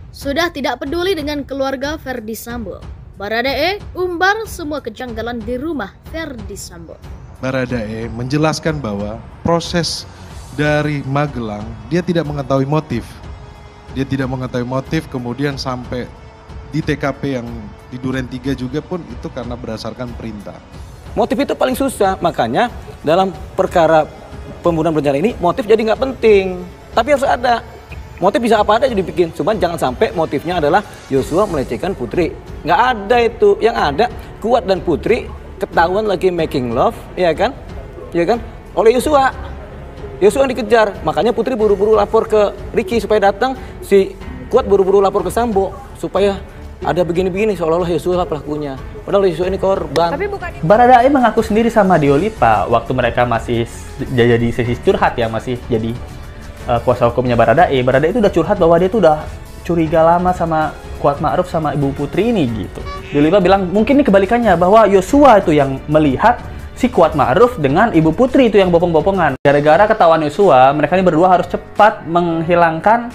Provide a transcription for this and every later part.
Sudah tidak peduli dengan keluarga Ferdy Sambo, Baradae umbar semua kejanggalan di rumah Ferdy Sambo. Baradae menjelaskan bahwa proses dari Magelang dia tidak mengetahui motif. Dia tidak mengetahui motif, kemudian sampai di TKP yang di Duren 3 juga pun itu karena berdasarkan perintah. Motif itu paling susah, makanya dalam perkara pembunuhan berencana ini motif jadi nggak penting. Tapi harus ada. Motif bisa apa aja dibikin, cuman jangan sampai motifnya adalah Yosua melecehkan Putri. Nggak ada itu, yang ada Kuat dan Putri ketahuan lagi making love, ya kan? Oleh Yosua. Yosua yang dikejar, makanya Putri buru-buru lapor ke Ricky supaya datang, si Kuat buru-buru lapor ke Sambo supaya ada begini-begini seolah-olah Yosua lah pelakunya. Padahal Yosua ini korban. Tapi Baradae mengaku sendiri sama Diolipa waktu mereka masih jadi sesi curhat ya, masih jadi kuasa hukumnya Baradae. Baradae itu udah curhat bahwa dia tuh udah curiga lama sama Kuat Ma'ruf sama Ibu Putri ini gitu. Diolipa bilang mungkin ini kebalikannya, bahwa Yosua itu yang melihat si Kuat Ma'ruf dengan Ibu Putri itu yang bopong-bopongan. Gara-gara ketahuan Yosua, mereka ini berdua harus cepat menghilangkan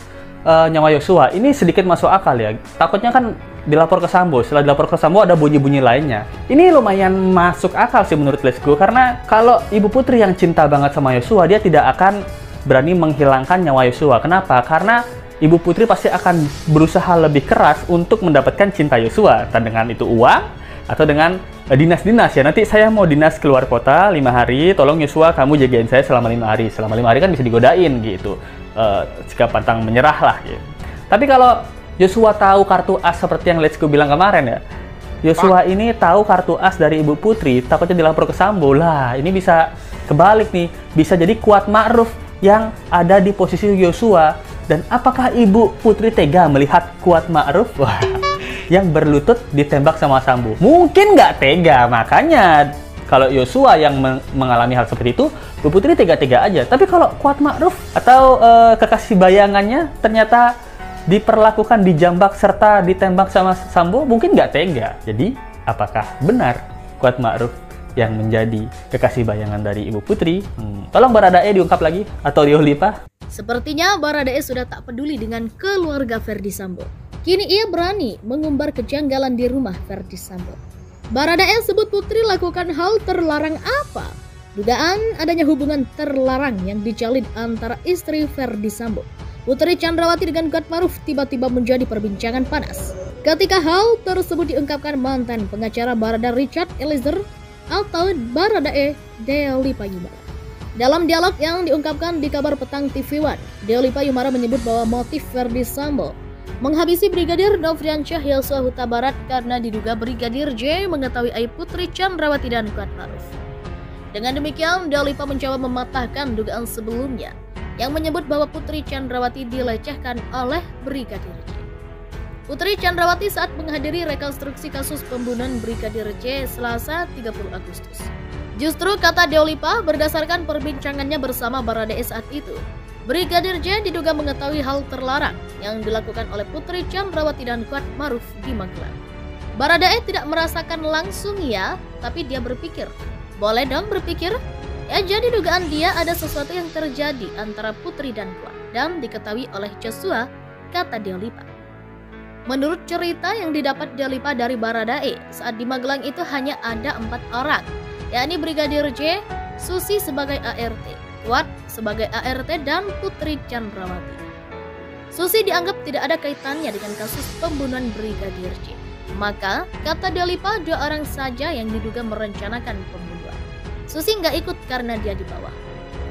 nyawa Yosua. Ini sedikit masuk akal ya. Takutnya kan dilapor ke Sambo. Setelah dilapor ke Sambo ada bunyi-bunyi lainnya. Ini lumayan masuk akal sih menurut Lesko, karena kalau Ibu Putri yang cinta banget sama Yosua, dia tidak akan berani menghilangkan nyawa Yosua. Kenapa? Karena Ibu Putri pasti akan berusaha lebih keras untuk mendapatkan cinta Yosua. Entah dengan itu uang atau dengan dinas-dinas ya. Nanti saya mau dinas keluar kota 5 hari, tolong Yosua kamu jagain saya selama 5 hari. Selama 5 hari kan bisa digodain gitu. Jika pantang menyerah lah gitu. Tapi kalau Yosua tahu kartu as seperti yang Lesko bilang kemarin ya, Yosua ini tahu kartu as dari Ibu Putri, takutnya dilapor ke Sambo. Lah, ini bisa kebalik nih. Bisa jadi Kuat Ma'ruf yang ada di posisi Yosua. Dan apakah Ibu Putri tega melihat Kuat Ma'ruf yang berlutut ditembak sama Sambo? Mungkin nggak tega, makanya kalau Yosua yang mengalami hal seperti itu, Ibu Putri tega-tega aja. Tapi kalau Kuat Ma'ruf atau kekasih bayangannya ternyata diperlakukan, dijambak, serta ditembak sama Sambo, mungkin nggak tega. Jadi, apakah benar Kuat Ma'ruf yang menjadi kekasih bayangan dari Ibu Putri? Tolong Baradae diungkap lagi, atau Diolipa. Sepertinya Baradae sudah tak peduli dengan keluarga Ferdy Sambo. Kini ia berani mengumbar kejanggalan di rumah Ferdy Sambo. Baradae sebut Putri lakukan hal terlarang apa? Dugaan adanya hubungan terlarang yang dijalin antara istri Ferdy Sambo, Putri Chandrawati, dengan Kuat Ma'ruf tiba-tiba menjadi perbincangan panas. Ketika hal tersebut diungkapkan mantan pengacara Barada Richard Eliezer atau Baradae Diolipa Yumara. Dalam dialog yang diungkapkan di Kabar Petang TV One, Diolipa Yumara menyebut bahwa motif Ferdy Sambo menghabisi Brigadir Nofriansyah Yosua Huta Barat karena diduga Brigadir J mengetahui aib Putri Chandrawati dan Kuat Ma'ruf. Dengan demikian, Diolipa mencoba mematahkan dugaan sebelumnya yang menyebut bahwa Putri Chandrawati dilecehkan oleh Brigadir J. Putri Chandrawati saat menghadiri rekonstruksi kasus pembunuhan Brigadir J Selasa 30 Agustus. Justru kata Diolipa, berdasarkan perbincangannya bersama Baradae saat itu, Brigadir J diduga mengetahui hal terlarang yang dilakukan oleh Putri Chandrawati dan Kuat Ma'ruf di Magelang. Baradae tidak merasakan langsung ya, tapi dia berpikir, boleh dong berpikir? Ya, jadi dugaan dia ada sesuatu yang terjadi antara Putri dan Kuat dan diketahui oleh Joshua, kata Diolipa. Menurut cerita yang didapat Diolipa dari Baradae, saat di Magelang itu hanya ada 4 orang, yakni Brigadir J, Susi sebagai ART, Kuat sebagai ART, dan Putri Chandrawati. Susi dianggap tidak ada kaitannya dengan kasus pembunuhan Brigadir J. Maka, kata Diolipa, 2 orang saja yang diduga merencanakan pembunuhan. Susi nggak ikut karena dia di bawah.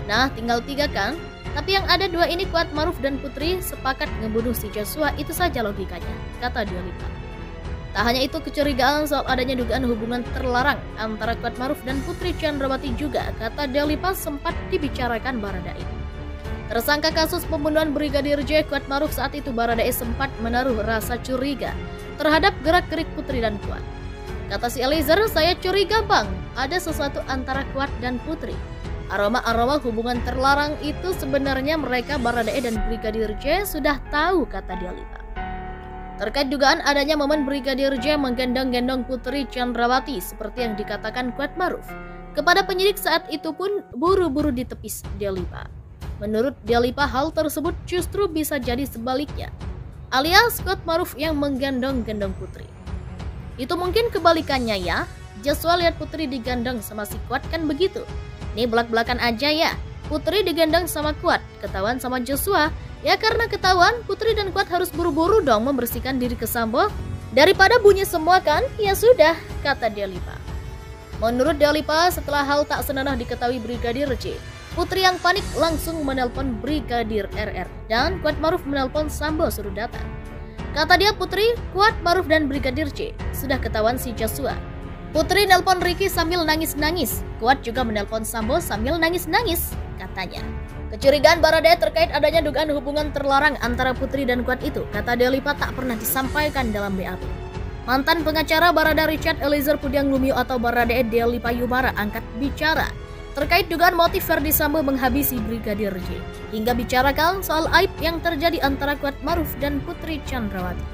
Nah, tinggal 3 kan? Tapi yang ada 2 ini, Kuat Ma'ruf dan Putri, sepakat ngebunuh si Joshua, itu saja logikanya, kata Diolipa. Tak hanya itu, kecurigaan soal adanya dugaan hubungan terlarang antara Kuat Ma'ruf dan Putri Chandrawati juga, kata Diolipa, sempat dibicarakan Baradae. Tersangka kasus pembunuhan Brigadir J, Kuat Ma'ruf, saat itu Baradae sempat menaruh rasa curiga terhadap gerak-gerik Putri dan Kuat. Kata si Eliezer, saya curiga bang, ada sesuatu antara Kuat dan Putri. Aroma-aroma hubungan terlarang itu sebenarnya mereka Baradae dan Brigadir J sudah tahu, kata Diolipa. Terkait dugaan adanya momen Brigadir J menggendong-gendong Putri Chandrawati seperti yang dikatakan Kuat Ma'ruf kepada penyidik saat itu pun buru-buru ditepis Diolipa. Menurut Diolipa, hal tersebut justru bisa jadi sebaliknya. alias Kuat Maruf yang menggendong-gendong Putri. Itu mungkin kebalikannya ya. Joshua lihat Putri digendong sama si Kuat kan begitu. Nih belak-belakan aja ya. Putri digendong sama Kuat, ketahuan sama Joshua. Ya karena ketahuan, Putri dan Kuat harus buru-buru dong membersihkan diri ke Sambo. Daripada bunyi semua kan, ya sudah, kata Delipa. Menurut Delipa, setelah hal tak senonoh diketahui Brigadir J, Putri yang panik langsung menelpon Brigadir RR dan Kuat Maruf menelpon Sambo suruh datang. Kata dia Putri, Kuat Maruf dan Brigadir J sudah ketahuan si Joshua. Putri nelpon Ricky sambil nangis-nangis. Kuat juga menelpon Sambo sambil nangis-nangis, katanya. Kecurigaan Baradae terkait adanya dugaan hubungan terlarang antara Putri dan Kuat itu, kata Delipa, tak pernah disampaikan dalam BAP. Mantan pengacara Barada Richard Eliezer Pudiang Lumiu atau Baradae Delipa Yumara angkat bicara terkait dugaan motif Ferdi Sambo menghabisi Brigadir J, hingga bicarakan soal aib yang terjadi antara Kuat Maruf dan Putri Chandrawati.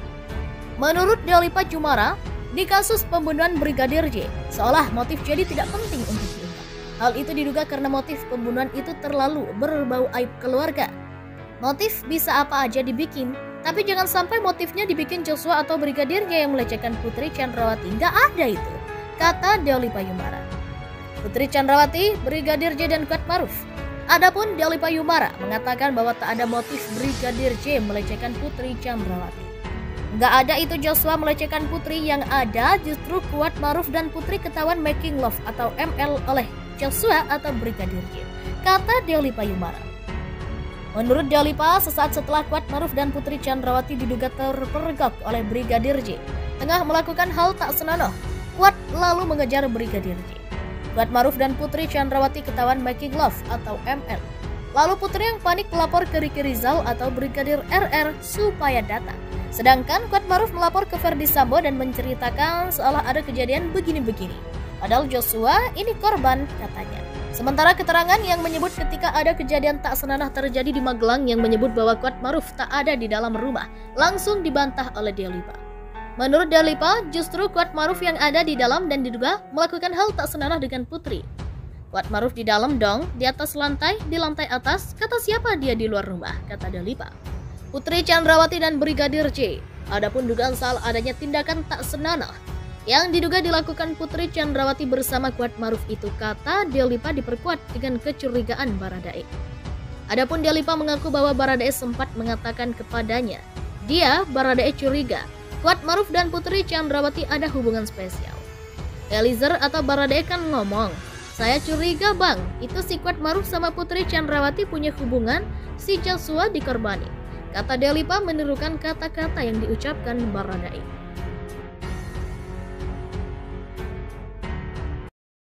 Menurut Delipa Yumara, di kasus pembunuhan Brigadir J, seolah motif jadi tidak penting untuk diungkap. Hal itu diduga karena motif pembunuhan itu terlalu berbau aib keluarga. Motif bisa apa aja dibikin, tapi jangan sampai motifnya dibikin Joshua atau Brigadir J yang melecehkan Putri Chandrawati. Nggak ada itu, kata Delipa Yumara. Putri Chandrawati, Brigadir J dan Kuat Maruf. Adapun Delipa Yumara mengatakan bahwa tak ada motif Brigadir J melecehkan Putri Chandrawati. Nggak ada itu Joshua melecehkan Putri, yang ada justru Kuat Maruf dan Putri ketahuan making love atau ML oleh Joshua atau Brigadir J, kata Delipa Yumara. Menurut Delipa, sesaat setelah Kuat Maruf dan Putri Chandrawati diduga terpergok oleh Brigadir J, tengah melakukan hal tak senonoh, Kuat lalu mengejar Brigadir J. Kuat Maruf dan Putri Chandrawati ketahuan making love atau ML. Lalu Putri yang panik melapor ke Ricky Rizal atau Brigadir RR supaya datang. Sedangkan Kuat Maruf melapor ke Ferdi Sambo dan menceritakan seolah ada kejadian begini-begini. Padahal Joshua ini korban, katanya. Sementara keterangan yang menyebut ketika ada kejadian tak senonoh terjadi di Magelang yang menyebut bahwa Kuat Maruf tak ada di dalam rumah, langsung dibantah oleh Delipa. Menurut Delipa, justru Kuat Maruf yang ada di dalam dan diduga melakukan hal tak senonoh dengan Putri. Kuat Maruf di dalam dong, di atas lantai, di lantai atas, kata siapa dia di luar rumah, kata Delipa. Putri Chandrawati dan Brigadir J. Adapun dugaan soal adanya tindakan tak senonoh yang diduga dilakukan Putri Chandrawati bersama Kuat Maruf itu, kata Delipa, diperkuat dengan kecurigaan Baradae. Adapun Delipa mengaku bahwa Baradae sempat mengatakan kepadanya, dia Baradae curiga Kuat Maruf dan Putri Chandrawati ada hubungan spesial. Eliezer atau Baradae kan ngomong, saya curiga bang, itu si Kuat Maruf sama Putri Chandrawati punya hubungan, si Joshua dikorbanin. Kata Delipa menirukan kata-kata yang diucapkan Baradae.